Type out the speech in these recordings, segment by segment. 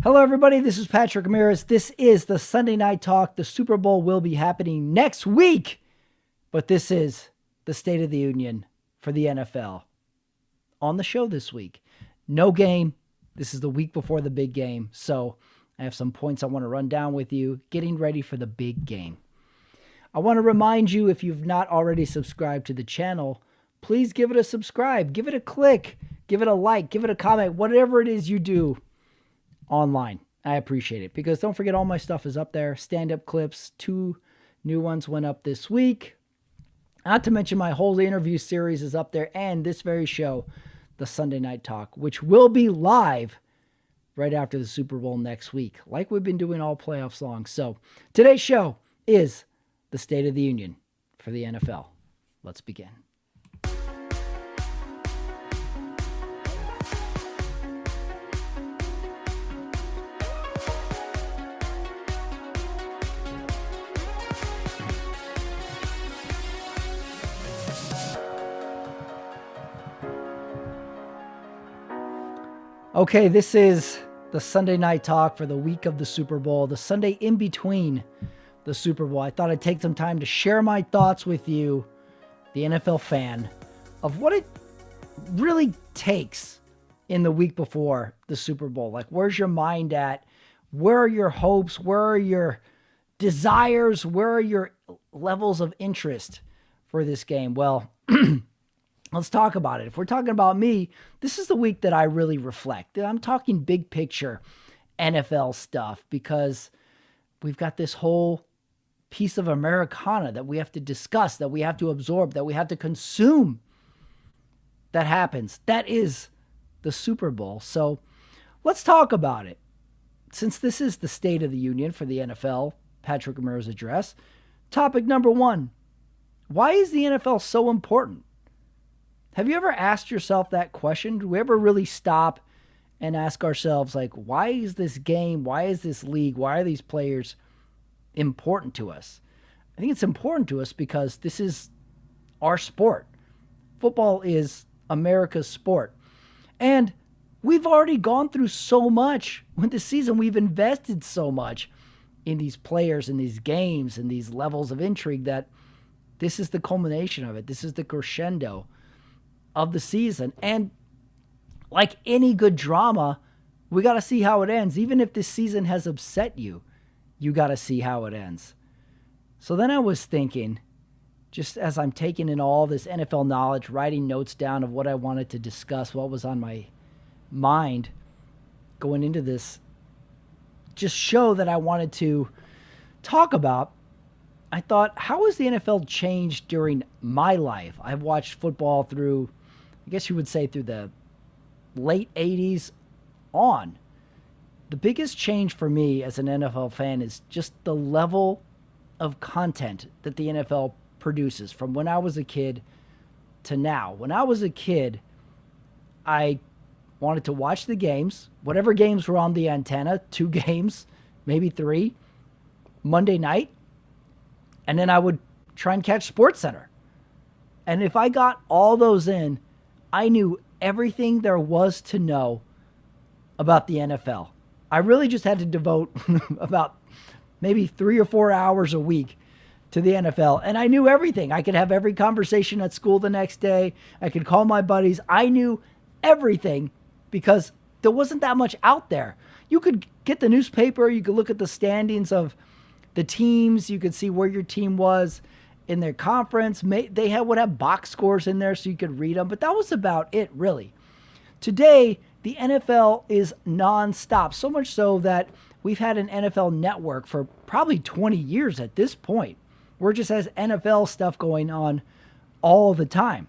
Hello, everybody. This is Patrick Ramirez. This is the Sunday Night Talk. The Super Bowl will be happening next week, but this is the State of the Union for the NFL. On the show this week, no game. This is the week before the big game, so I have some points I want to run down with you, getting ready for the big game. I want to remind you, if you've not already subscribed to the channel, please give it a subscribe, give it a click, give it a like, give it a comment, whatever it is you do online. I appreciate it, because don't forget, all my stuff is up there. Stand-up clips, 2 new ones went up this week. Not to mention my whole interview series is up there, and this very show, the Sunday Night Talk, which will be live right after the Super Bowl next week, like we've been doing all playoffs long. So today's show is the State of the Union for the NFL. Let's begin. Okay, this is the Sunday Night Talk for the week of the Super Bowl, the Sunday in between the Super Bowl. I thought I'd take some time to share my thoughts with you, the NFL fan, of what it really takes in the week before the Super Bowl. Like, where's your mind at? Where are your hopes? Where are your desires? Where are your levels of interest for this game? Well, let's talk about it. If we're talking about me, this is the week that I really reflect. I'm talking big picture NFL stuff, because we've got this whole piece of Americana that we have to discuss, that we have to absorb, that we have to consume. That happens. That is the Super Bowl. So let's talk about it. Since this is the State of the Union for the NFL, Patrick Ramirez address, topic number 1, why is the NFL so important? Have you ever asked yourself that question? Do we ever really stop and ask ourselves, like, why is this game, why is this league, why are these players important to us? I think it's important to us because this is our sport. Football is America's sport. And we've already gone through so much with the season. We've invested so much in these players and these games and these levels of intrigue that this is the culmination of it. This is the crescendo of the season. And like any good drama, we got to see how it ends. Even if this season has upset you, you got to see how it ends. So then I was thinking, just as I'm taking in all this NFL knowledge, writing notes down of what I wanted to discuss, what was on my mind going into this just show that I wanted to talk about, I thought, how has the NFL changed during my life? I've watched football through, I guess you would say, through the late 80s on. The biggest change for me as an NFL fan is just the level of content that the NFL produces from when I was a kid to now. When I was a kid, I wanted to watch the games, whatever games were on the antenna, 2 games, maybe 3, Monday night, and then I would try and catch SportsCenter. And if I got all those in, I knew everything there was to know about the NFL. I really just had to devote about maybe 3 or 4 hours a week to the NFL. And I knew everything. I could have every conversation at school the next day. I could call my buddies. I knew everything because there wasn't that much out there. You could get the newspaper. You could look at the standings of the teams. You could see where your team was in their conference. They would have box scores in there so you could read them. But that was about it, really. Today, the NFL is nonstop, so much so that we've had an NFL network for probably 20 years at this point, where it just has NFL stuff going on all the time.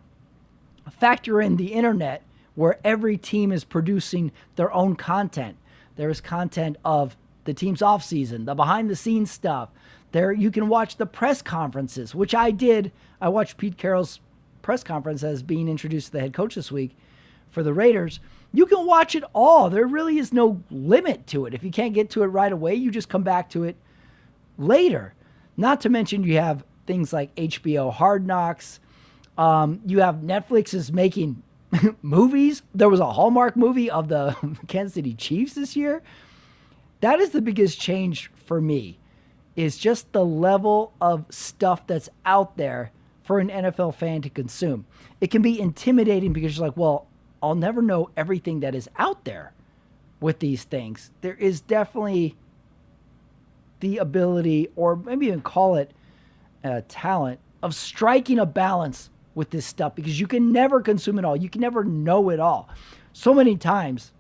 Factor in the internet, where every team is producing their own content. There is content of the team's offseason, the behind-the-scenes stuff. There you can watch the press conferences, which I did. I watched Pete Carroll's press conference as being introduced to the head coach this week for the Raiders. You can watch it all. There really is no limit to it. If you can't get to it right away, you just come back to it later. Not to mention you have things like HBO Hard Knocks. You have Netflix is making movies. There was a Hallmark movie of the Kansas City Chiefs this year. That is the biggest change for me, is just the level of stuff that's out there for an NFL fan to consume. It can be intimidating because you're like, well, I'll never know everything that is out there with these things. There is definitely the ability, or maybe even call it talent, of striking a balance with this stuff, because you can never consume it all. You can never know it all. So many times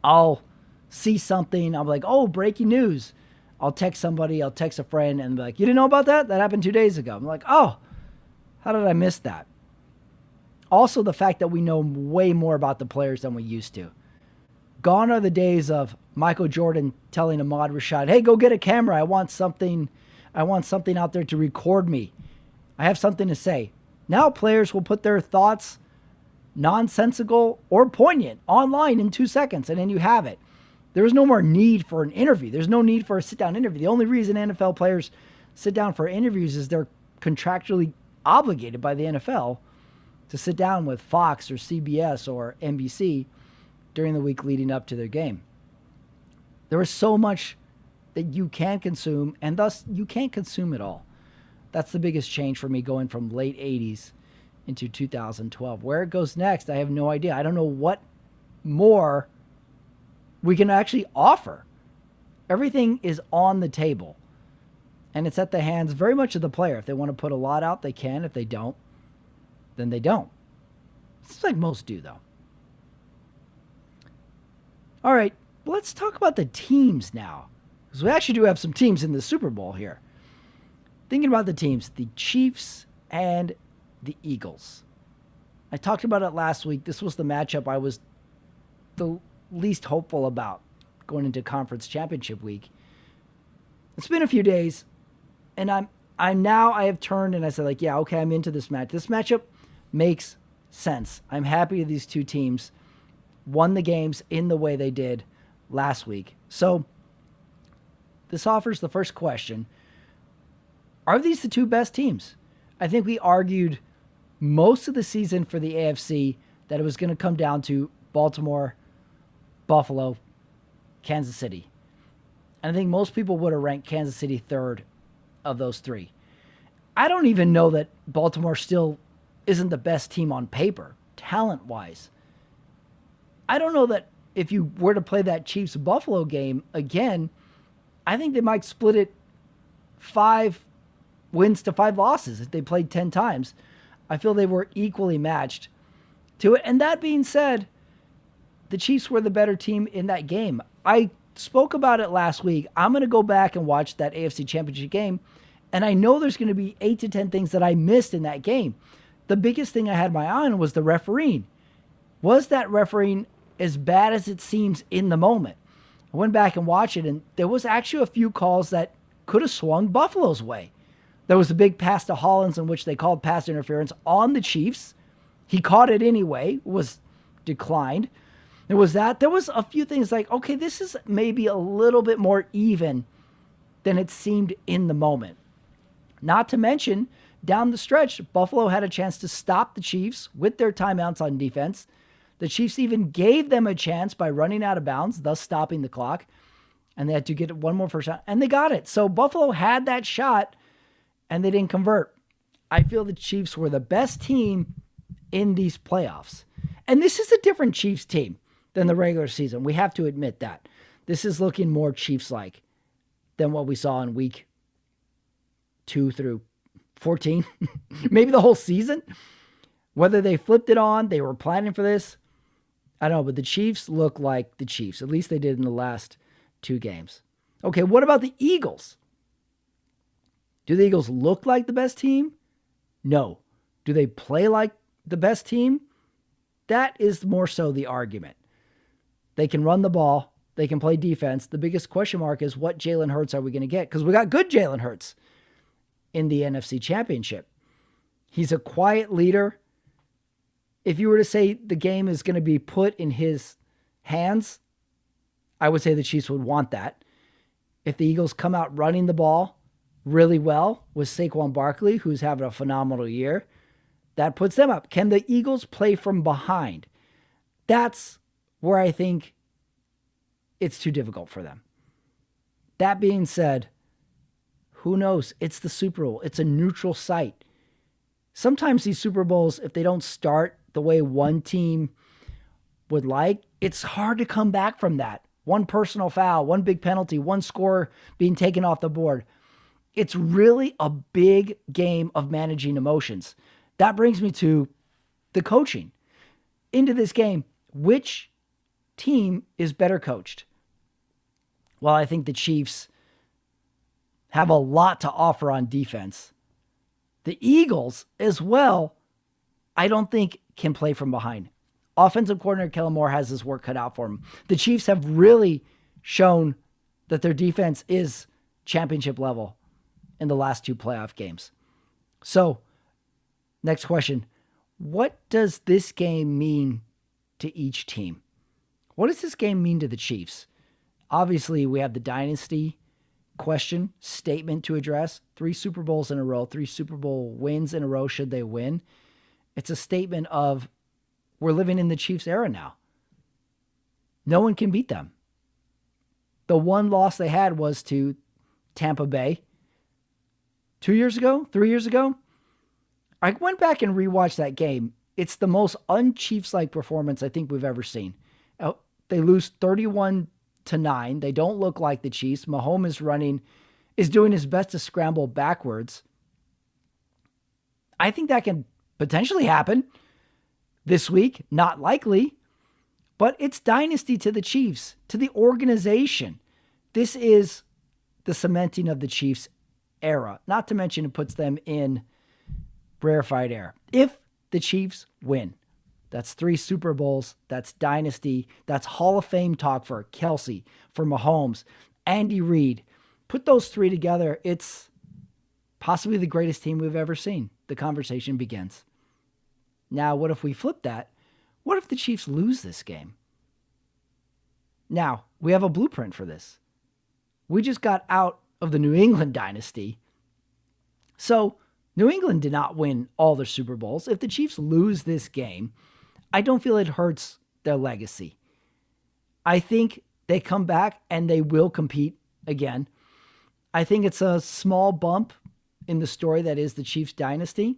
I'll see something, I'm like, oh, breaking news. I'll text somebody, I'll text a friend, and be like, you didn't know about that? That happened 2 days ago. I'm like, oh, how did I miss that? Also, the fact that we know way more about the players than we used to. Gone are the days of Michael Jordan telling Ahmad Rashad, hey, go get a camera. I want something out there to record me. I have something to say. Now players will put their thoughts, nonsensical or poignant, online in 2 seconds, and then you have it. There is no more need for an interview. There's no need for a sit-down interview. The only reason NFL players sit down for interviews is they're contractually obligated by the NFL to sit down with Fox or CBS or NBC during the week leading up to their game. There is so much that you can consume, and thus you can't consume it all. That's the biggest change for me going from late 80s into 2012. Where it goes next, I have no idea. I don't know what more we can actually offer. Everything is on the table, and it's at the hands very much of the player. If they want to put a lot out, they can. If they don't, then they don't. It's like most do, though. All right, let's talk about the teams now, because we actually do have some teams in the Super Bowl here. Thinking about the teams, the Chiefs and the Eagles. I talked about it last week. This was the matchup I was the least hopeful about going into conference championship week. It's been a few days, and I have turned and I said, like, yeah, okay, I'm into this match. This matchup makes sense. I'm happy these two teams won the games in the way they did last week. So this offers the first question. Are these the two best teams? I think we argued most of the season for the AFC that it was going to come down to Baltimore, Buffalo, Kansas City. And I think most people would have ranked Kansas City third of those three. I don't even know that Baltimore still isn't the best team on paper, talent-wise. I don't know that if you were to play that Chiefs-Buffalo game again, I think they might split it 5 wins to 5 losses if they played 10 times. I feel they were equally matched to it. And that being said, the Chiefs were the better team in that game. I spoke about it last week. I'm going to go back and watch that AFC Championship game, and I know there's going to be 8 to 10 things that I missed in that game. The biggest thing I had my eye on was the refereeing. Was that refereeing as bad as it seems in the moment? I went back and watched it, and there was actually a few calls that could have swung Buffalo's way. There was a big pass to Hollins in which they called pass interference on the Chiefs. He caught it anyway, was declined. There was that. There was a few things like, okay, this is maybe a little bit more even than it seemed in the moment. Not to mention, down the stretch, Buffalo had a chance to stop the Chiefs with their timeouts on defense. The Chiefs even gave them a chance by running out of bounds, thus stopping the clock. And they had to get one more first shot, and they got it. So Buffalo had that shot, and they didn't convert. I feel the Chiefs were the best team in these playoffs. And this is a different Chiefs team than the regular season. We have to admit that. This is looking more Chiefs-like than what we saw in week 2 through 14. Maybe the whole season. Whether they flipped it on, they were planning for this, I don't know, but the Chiefs look like the Chiefs. At least they did in the last 2 games. Okay, what about the Eagles? Do the Eagles look like the best team? No. Do they play like the best team? That is more so the argument. They can run the ball. They can play defense. The biggest question mark is, what Jalen Hurts are we going to get? Because we got good Jalen Hurts in the NFC Championship. He's a quiet leader. If you were to say the game is going to be put in his hands, I would say the Chiefs would want that. If the Eagles come out running the ball really well with Saquon Barkley, who's having a phenomenal year, that puts them up. Can the Eagles play from behind? That's where I think it's too difficult for them. That being said, who knows? It's the Super Bowl. It's a neutral site. Sometimes these Super Bowls, if they don't start the way one team would like, it's hard to come back from that. One personal foul, one big penalty, one score being taken off the board. It's really a big game of managing emotions. That brings me to the coaching. Into this game, which team is better coached? Well, I think the Chiefs have a lot to offer on defense. The Eagles, as well, I don't think can play from behind. Offensive coordinator Kellen Moore has his work cut out for him. The Chiefs have really shown that their defense is championship level in the last 2 playoff games. So, next question. What does this game mean to each team? What does this game mean to the Chiefs? Obviously, we have the dynasty question, statement to address. 3 Super Bowls in a row, 3 Super Bowl wins in a row should they win. It's a statement of we're living in the Chiefs era now. No one can beat them. The one loss they had was to Tampa Bay 2 years ago, 3 years ago. I went back and rewatched that game. It's the most un-Chiefs-like performance I think we've ever seen. They lose 31-9. They don't look like the Chiefs. Mahomes is doing his best to scramble backwards. I think that can potentially happen this week. Not likely, but it's dynasty to the Chiefs, to the organization. This is the cementing of the Chiefs era. Not to mention it puts them in rarefied air. If the Chiefs win, that's 3 Super Bowls, that's dynasty, that's Hall of Fame talk for Kelsey, for Mahomes, Andy Reid. Put those 3 together, it's possibly the greatest team we've ever seen. The conversation begins. Now, what if we flip that? What if the Chiefs lose this game? Now, we have a blueprint for this. We just got out of the New England dynasty. So, New England did not win all their Super Bowls. If the Chiefs lose this game, I don't feel it hurts their legacy. I think they come back and they will compete again. I think it's a small bump in the story that is the Chiefs dynasty.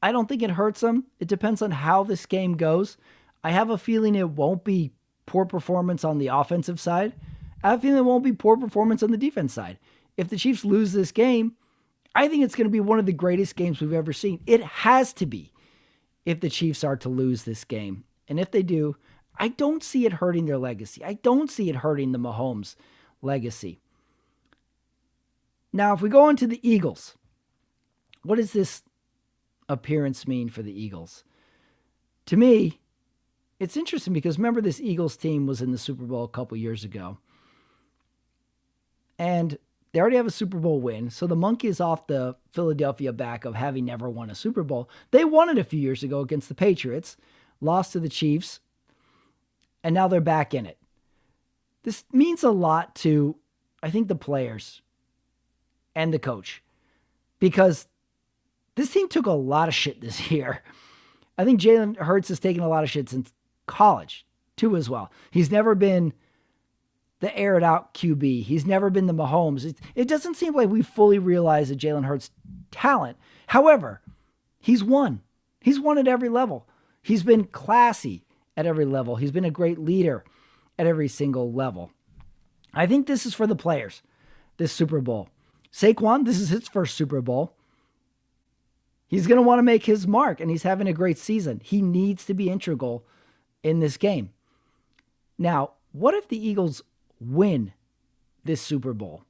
I don't think it hurts them. It depends on how this game goes. I have a feeling it won't be poor performance on the offensive side. I have a feeling it won't be poor performance on the defense side. If the Chiefs lose this game, I think it's going to be one of the greatest games we've ever seen. It has to be if the Chiefs are to lose this game. And if they do, I don't see it hurting their legacy. I don't see it hurting the Mahomes legacy. Now, if we go on to the Eagles, what does this appearance mean for the Eagles? To me, it's interesting because remember this Eagles team was in the Super Bowl a couple years ago. And they already have a Super Bowl win, so the monkey is off the Philadelphia back of having never won a Super Bowl. They won it a few years ago against the Patriots, lost to the Chiefs, and now they're back in it. This means a lot to, I think, the players and the coach, because this team took a lot of shit this year. I think Jalen Hurts has taken a lot of shit since college, too, as well. He's never been the aired out QB. He's never been the Mahomes. It doesn't seem like we fully realize the Jalen Hurts talent. However, he's won. He's won at every level. He's been classy at every level. He's been a great leader at every single level. I think this is for the players, this Super Bowl. Saquon, this is his first Super Bowl. He's going to want to make his mark, and he's having a great season. He needs to be integral in this game. Now, what if the Eagles win this Super Bowl?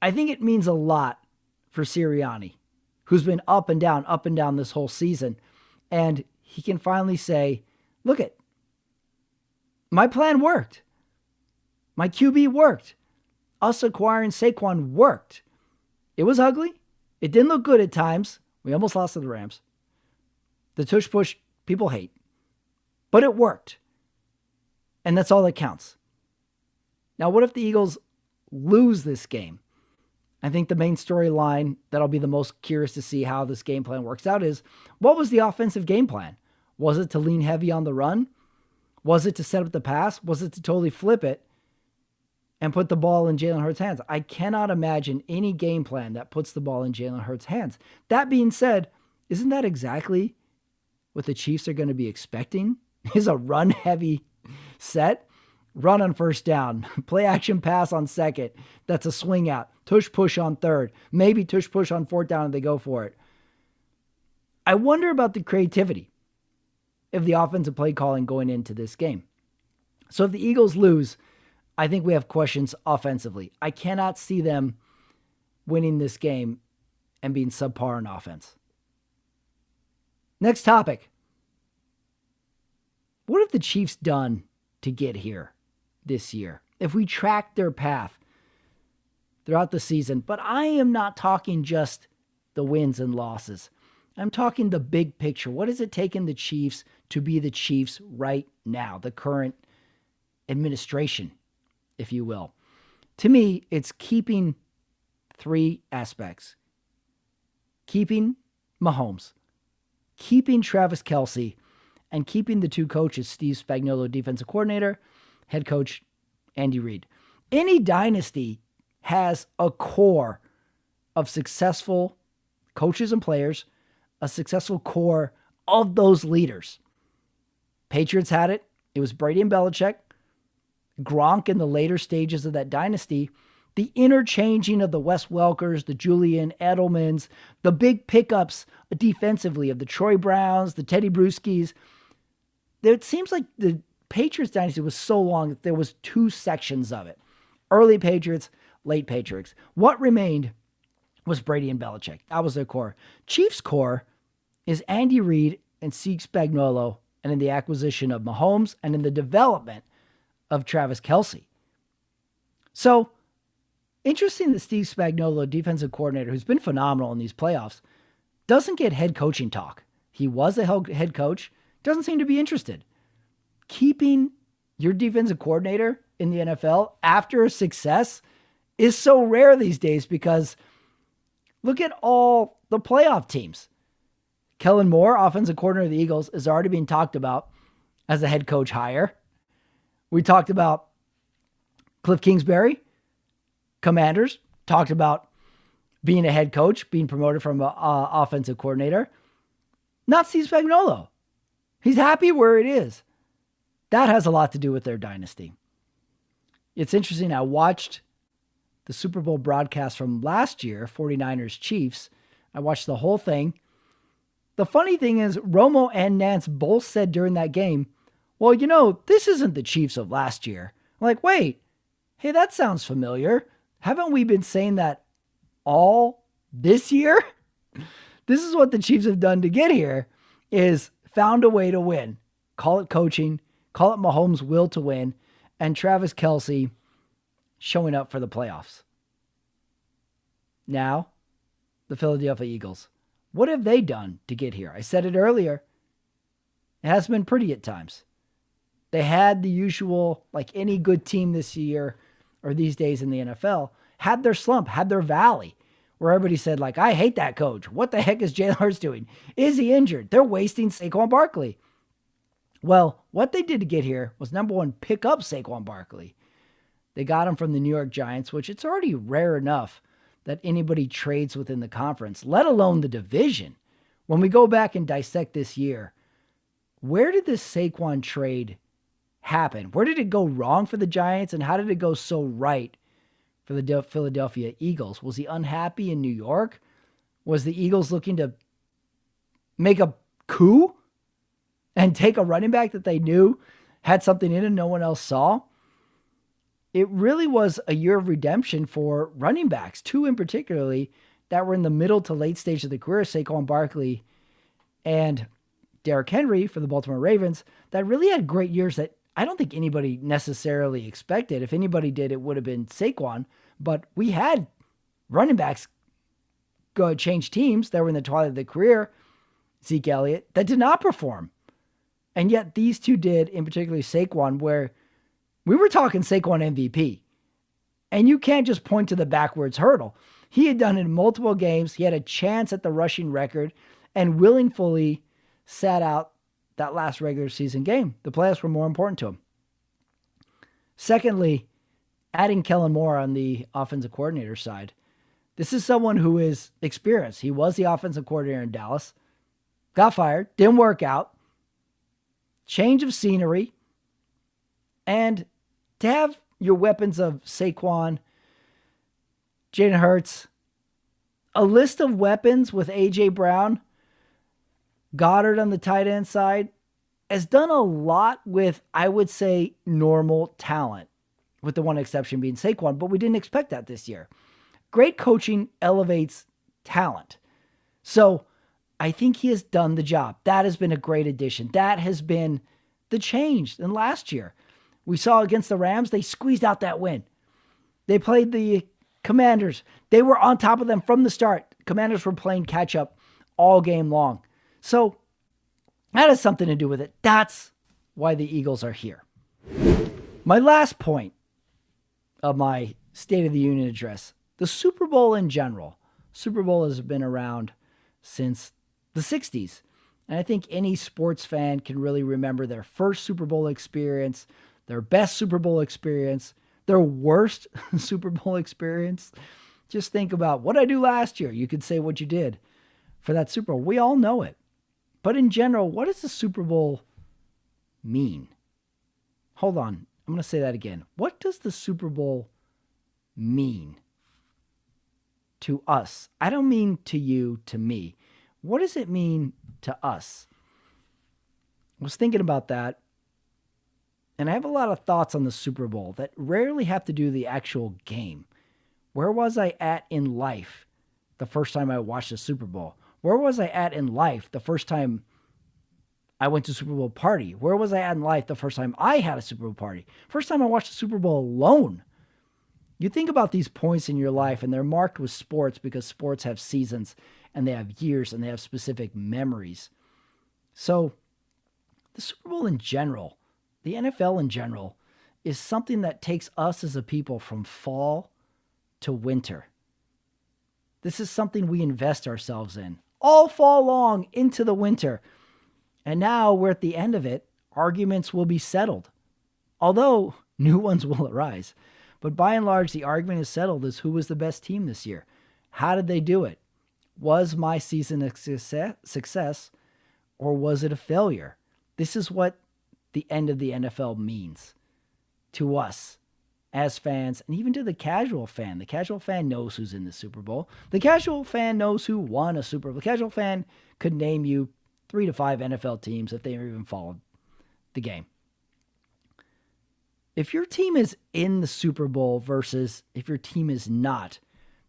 I think it means a lot for Sirianni, who's been up and down this whole season. And he can finally say, look it, my plan worked. My QB worked. Us acquiring Saquon worked. It was ugly. It didn't look good at times. We almost lost to the Rams. The tush push, people hate. But it worked. And that's all that counts. Now, what if the Eagles lose this game? I think the main storyline that I'll be the most curious to see how this game plan works out is, what was the offensive game plan? Was it to lean heavy on the run? Was it to set up the pass? Was it to totally flip it and put the ball in Jalen Hurts' hands? I cannot imagine any game plan that puts the ball in Jalen Hurts' hands. That being said, isn't that exactly what the Chiefs are going to be expecting? Is a run-heavy set, run on first down, play action pass on second. That's a swing out, tush push on third, maybe tush push on fourth down and they go for it. I wonder about the creativity of the offensive play calling going into this game. So if the Eagles lose, I think we have questions offensively. I cannot see them winning this game and being subpar in offense. Next topic. What have the Chiefs done to get here this year? If we track their path throughout the season, but I am not talking just the wins and losses. I'm talking the big picture. What has it taken the Chiefs to be the Chiefs right now, the current administration, if you will? To me, it's keeping three aspects. Keeping Mahomes, keeping Travis Kelce, and keeping the two coaches, Steve Spagnuolo, defensive coordinator, head coach Andy Reid. Any dynasty has a core of successful coaches and players, a successful core of those leaders. Patriots had it. It was Brady and Belichick. Gronk in the later stages of that dynasty. The interchanging of the Wes Welkers, the Julian Edelmans, the big pickups defensively of the Troy Browns, the Teddy Bruschies. It seems like the Patriots dynasty was so long that there was two sections of it. Early Patriots, late Patriots. What remained was Brady and Belichick. That was their core. Chiefs' core is Andy Reid and Steve Spagnuolo, and in the acquisition of Mahomes and in the development of Travis Kelce. So, interesting that Steve Spagnuolo, defensive coordinator, who's been phenomenal in these playoffs, doesn't get head coaching talk. He was a head coach, doesn't seem to be interested. Keeping your defensive coordinator in the NFL after a success is so rare these days because look at all the playoff teams. Kellen Moore, offensive coordinator of the Eagles, is already being talked about as a head coach hire. We talked about Cliff Kingsbury, Commanders, talked about being a head coach, being promoted from an offensive coordinator. Not Steve Spagnuolo. He's happy where it is. That has a lot to do with their dynasty. It's interesting. I watched the Super Bowl broadcast from last year, 49ers Chiefs. I watched the whole thing. The funny thing is, Romo and Nance both said during that game, well, you know, this isn't the Chiefs of last year. I'm like, wait, hey, that sounds familiar. Haven't we been saying that all this year? This is what the Chiefs have done to get here, is found a way to win. Call it coaching, call it Mahomes' will to win, and Travis Kelce showing up for the playoffs. Now, the Philadelphia Eagles. What have they done to get here? I said it earlier. It hasn't been pretty at times. They had the usual, like any good team this year or these days in the NFL, had their slump, had their valley, where everybody said, like, I hate that coach. What the heck is Jalen Hurts doing? Is he injured? They're wasting Saquon Barkley. Well, what they did to get here was, number one, pick up Saquon Barkley. They got him from the New York Giants, which it's already rare enough that anybody trades within the conference, let alone the division. When we go back and dissect this year, where did this Saquon trade happen? Where did it go wrong for the Giants, and how did it go so right for the Philadelphia Eagles? Was he unhappy in New York? Was the Eagles looking to make a coup and take a running back that they knew had something in it no one else saw? It really was a year of redemption for running backs, two in particularly that were in the middle to late stage of the career, Saquon Barkley and Derrick Henry for the Baltimore Ravens, that really had great years that I don't think anybody necessarily expected. If anybody did, it would have been Saquon. But we had running backs go change teams that were in the twilight of their career, Zeke Elliott, that did not perform. And yet these two did, in particular Saquon, where we were talking Saquon MVP. And you can't just point to the backwards hurdle. He had done it in multiple games. He had a chance at the rushing record and willingly sat out that last regular season game. The playoffs were more important to him. Secondly, adding Kellen Moore on the offensive coordinator side. This is someone who is experienced. He was the offensive coordinator in Dallas. Got fired. Didn't work out. Change of scenery. And to have your weapons of Saquon, Jalen Hurts, a list of weapons with A.J. Brown, Goddard on the tight end side, has done a lot with, I would say, normal talent, with the one exception being Saquon, but we didn't expect that this year. Great coaching elevates talent. So I think he has done the job. That has been a great addition. That has been the change than last year. We saw against the Rams, they squeezed out that win. They played the Commanders. They were on top of them from the start. Commanders were playing catch up all game long. So that has something to do with it. That's why the Eagles are here. My last point of my State of the Union address, the Super Bowl in general. Super Bowl has been around since the 60s. And I think any sports fan can really remember their first Super Bowl experience, their best Super Bowl experience, their worst Super Bowl experience. Just think about what I do last year. You could say what you did for that Super Bowl. We all know it. But in general, what does the Super Bowl mean? Hold on. I'm going to say that again. What does the Super Bowl mean to us? I don't mean to you, to me. What does it mean to us? I was thinking about that, and I have a lot of thoughts on the Super Bowl that rarely have to do with the actual game. Where was I at in life the first time I watched the Super Bowl? Where was I at in life the first time I went to a Super Bowl party? Where was I at in life the first time I had a Super Bowl party? First time I watched the Super Bowl alone. You think about these points in your life, and they're marked with sports because sports have seasons, and they have years, and they have specific memories. So the Super Bowl in general, the NFL in general, is something that takes us as a people from fall to winter. This is something we invest ourselves in all fall long into the winter. And now we're at the end of it. Arguments will be settled, although new ones will arise. But by and large, the argument is settled as who was the best team this year. How did they do it? Was my season a success, or was it a failure? This is what the end of the NFL means to us as fans, and even to the casual fan. The casual fan knows who's in the Super Bowl. The casual fan knows who won a Super Bowl. The casual fan could name you 3 to 5 NFL teams if they even followed the game. If your team is in the Super Bowl versus if your team is not,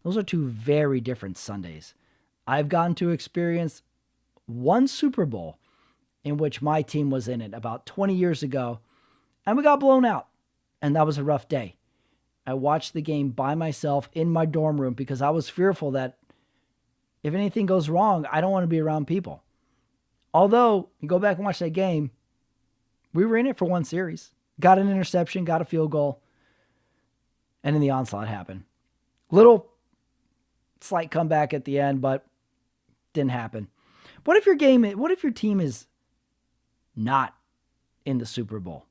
those are two very different Sundays. I've gotten to experience one Super Bowl in which my team was in it about 20 years ago, and we got blown out, and that was a rough day. I watched the game by myself in my dorm room because I was fearful that if anything goes wrong, I don't want to be around people. Although, you go back and watch that game, we were in it for one series. Got an interception, got a field goal, and then the onslaught happened. Little slight comeback at the end, but didn't happen. What if your team is not in the Super Bowl?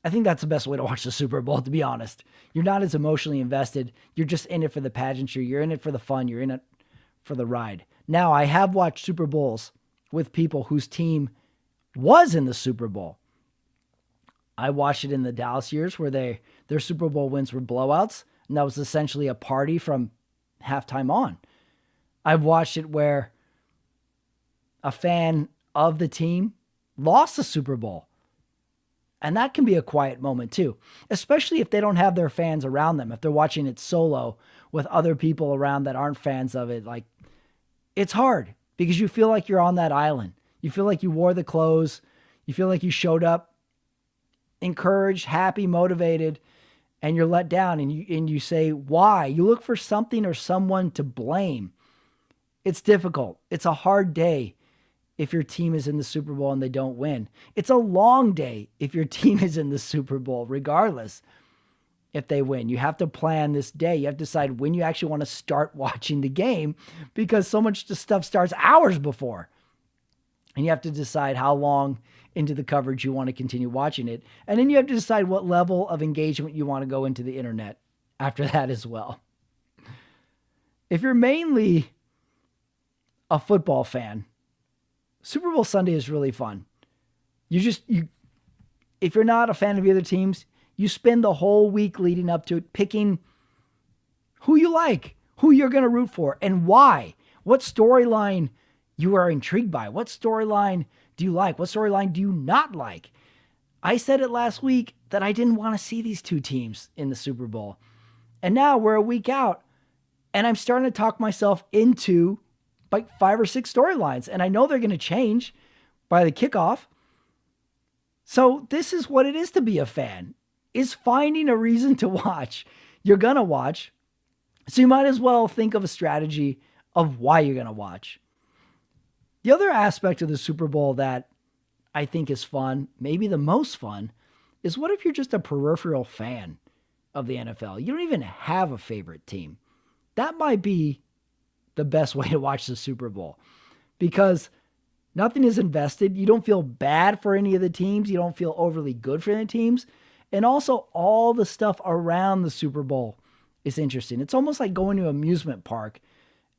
I think that's the best way to watch the Super Bowl, to be honest. You're not as emotionally invested. You're just in it for the pageantry. You're in it for the fun. You're in it for the ride. Now, I have watched Super Bowls with people whose team was in the Super Bowl. I watched it in the Dallas years where their Super Bowl wins were blowouts, and that was essentially a party from halftime on. I've watched it where a fan of the team lost the Super Bowl. And that can be a quiet moment too, especially if they don't have their fans around them. If they're watching it solo with other people around that aren't fans of it, like, it's hard because you feel like you're on that island. You feel like you wore the clothes. You feel like you showed up encouraged, happy, motivated, and you're let down, and you say, why? You look for something or someone to blame. It's difficult. It's a hard day if your team is in the Super Bowl and they don't win. It's a long day if your team is in the Super Bowl, regardless if they win. You have to plan this day. You have to decide when you actually want to start watching the game because so much stuff starts hours before. And you have to decide how long into the coverage you want to continue watching it. And then you have to decide what level of engagement you want to go into the internet after that as well. If you're mainly a football fan, Super Bowl Sunday is really fun. If you're not a fan of the other teams, you spend the whole week leading up to it picking who you like, who you're going to root for, and why. What storyline you are intrigued by. What storyline do you like? What storyline do you not like? I said it last week that I didn't want to see these two teams in the Super Bowl. And now we're a week out, and I'm starting to talk myself into like 5 or 6 storylines. And I know they're going to change by the kickoff. So this is what it is to be a fan, is finding a reason to watch. You're going to watch. So you might as well think of a strategy of why you're going to watch. The other aspect of the Super Bowl that I think is fun, maybe the most fun, is what if you're just a peripheral fan of the NFL? You don't even have a favorite team. That might be the best way to watch the Super Bowl because nothing is invested. You don't feel bad for any of the teams. You don't feel overly good for any teams. And also all the stuff around the Super Bowl is interesting. It's almost like going to an amusement park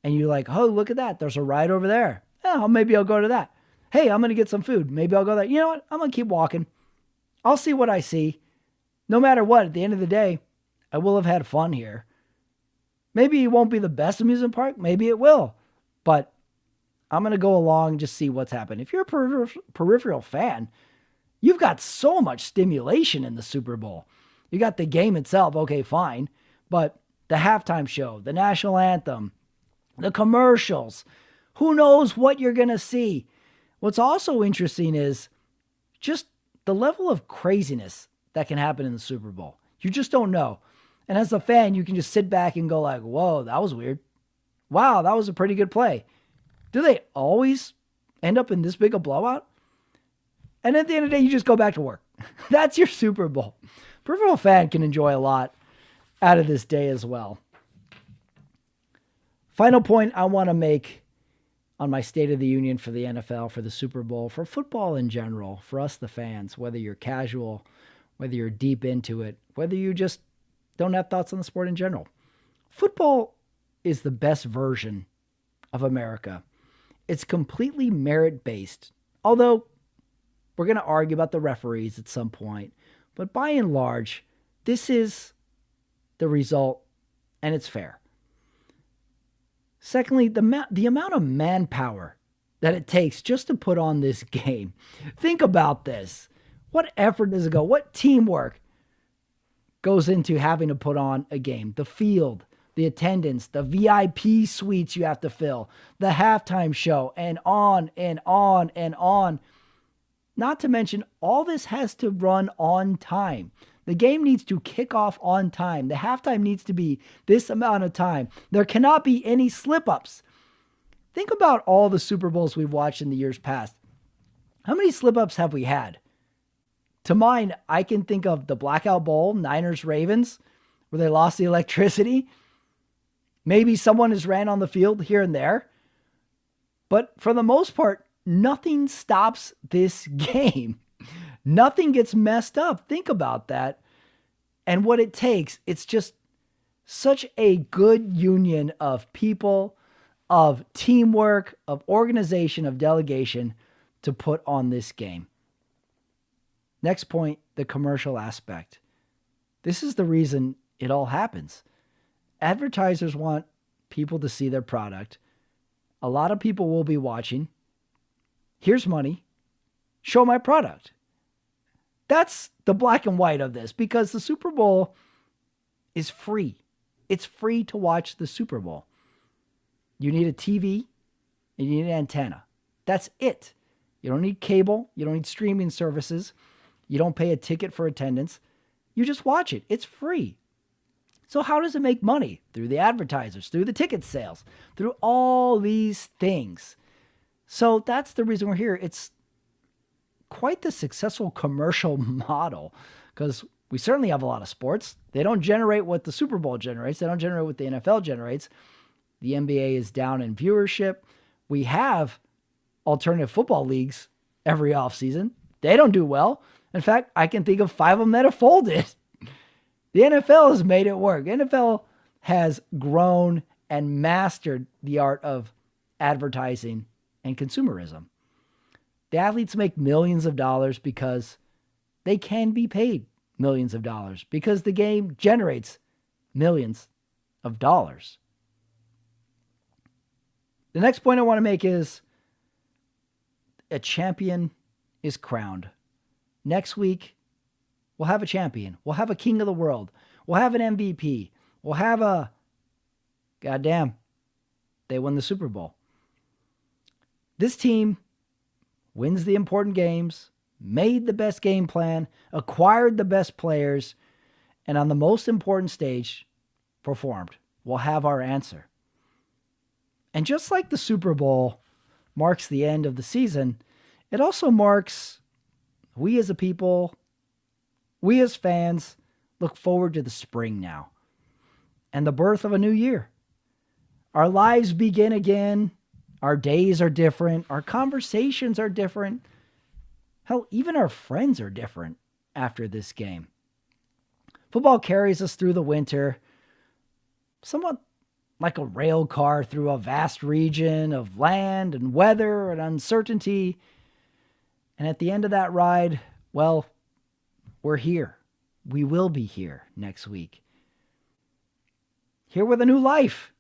and you're like, oh, look at that. There's a ride over there. Oh, maybe I'll go to that. Hey, I'm going to get some food. Maybe I'll go there. You know what? I'm going to keep walking. I'll see what I see. No matter what, at the end of the day, I will have had fun here. Maybe it won't be the best amusement park. Maybe it will. But I'm going to go along and just see what's happening. If you're a peripheral fan, you've got so much stimulation in the Super Bowl. You got the game itself. Okay, fine. But the halftime show, the national anthem, the commercials, who knows what you're going to see. What's also interesting is just the level of craziness that can happen in the Super Bowl. You just don't know. And as a fan, you can just sit back and go like, whoa, that was weird. Wow, that was a pretty good play. Do they always end up in this big a blowout? And at the end of the day, you just go back to work. That's your Super Bowl. Peripheral fan can enjoy a lot out of this day as well. Final point I want to make on my State of the Union for the NFL, for the Super Bowl, for football in general, for us the fans, whether you're casual, whether you're deep into it, whether you just don't have thoughts on the sport in general. Football is the best version of America. It's completely merit-based, although we're going to argue about the referees at some point. But by and large, this is the result, and it's fair. Secondly, the amount of manpower that it takes just to put on this game. Think about this. What effort does it go? What teamwork goes into having to put on a game? The field, the attendance, the VIP suites you have to fill, the halftime show, and on and on and on. Not to mention, all this has to run on time. The game needs to kick off on time. The halftime needs to be this amount of time. There cannot be any slip-ups. Think about all the Super Bowls we've watched in the years past. How many slip-ups have we had? To mine, I can think of the Blackout Bowl, Niners-Ravens, where they lost the electricity. Maybe someone has ran on the field here and there. But for the most part, nothing stops this game. Nothing gets messed up. Think about that. And what it takes, it's just such a good union of people, of teamwork, of organization, of delegation to put on this game. Next point, the commercial aspect. This is the reason it all happens. Advertisers want people to see their product. A lot of people will be watching. Here's money. Show my product. That's the black and white of this, because the Super Bowl is free. It's free to watch the Super Bowl. You need a TV and you need an antenna. That's it. You don't need cable. You don't need streaming services. You don't pay a ticket for attendance. You just watch it. It's free. So how does it make money? Through the advertisers, through the ticket sales, through all these things. So that's the reason we're here. It's quite the successful commercial model, because we certainly have a lot of sports. They don't generate what the Super Bowl generates. They don't generate what the NFL generates. The NBA is down in viewership. We have alternative football leagues every offseason. They don't do well. In fact, I can think of 5 of them that have folded. The NFL has made it work. The NFL has grown and mastered the art of advertising and consumerism. The athletes make millions of dollars because they can be paid millions of dollars, because the game generates millions of dollars. The next point I want to make is a champion is crowned. Next week, we'll have a champion. We'll have a king of the world. We'll have an MVP. We'll have a, goddamn, they won the Super Bowl. This team wins the important games, made the best game plan, acquired the best players, and on the most important stage, performed. We'll have our answer. And just like the Super Bowl marks the end of the season, it also marks we as a people, we as fans, look forward to the spring now and the birth of a new year. Our lives begin again. Our days are different. Our conversations are different. Hell, even our friends are different after this game. Football carries us through the winter, somewhat like a rail car through a vast region of land and weather and uncertainty. And at the end of that ride, well, we're here. We will be here next week. Here with a new life.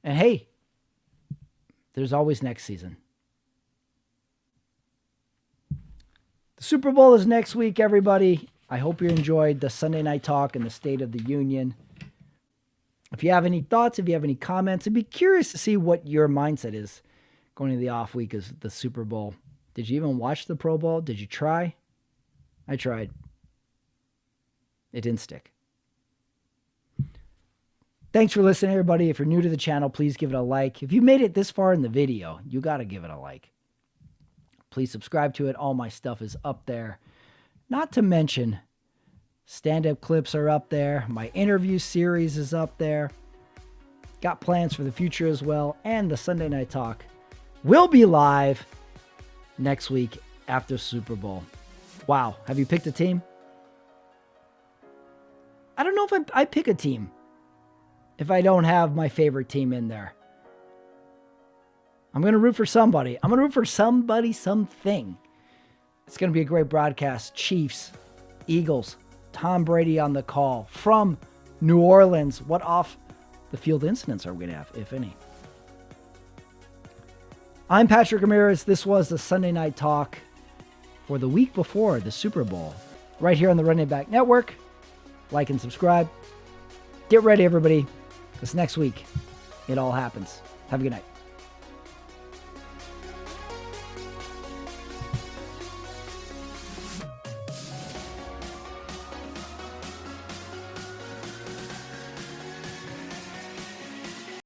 And hey, there's always next season. The Super Bowl is next week, everybody. I hope you enjoyed the Sunday Night Talk and the State of the Union. If you have any thoughts, if you have any comments, I'd be curious to see what your mindset is going into the off week of the Super Bowl. Did you even watch the Pro Bowl? Did you try? I tried. It didn't stick. Thanks for listening, everybody. If you're new to the channel, please give it a like. If you made it this far in the video, you got to give it a like. Please subscribe to it. All my stuff is up there. Not to mention, stand-up clips are up there. My interview series is up there. Got plans for the future as well. And the Sunday Night Talk will be live next week after Super Bowl. Wow. Have you picked a team? I don't know if I pick a team if I don't have my favorite team in there. I'm going to root for somebody. I'm going to root for somebody, something. It's going to be a great broadcast. Chiefs, Eagles, Tom Brady on the call from New Orleans. What off-the-field incidents are we going to have, if any? I'm Patrick Ramirez. This was the Sunday Night Talk for the week before the Super Bowl. Right here on the Running Back Network. Like and subscribe. Get ready, everybody, because next week it all happens. Have a good night.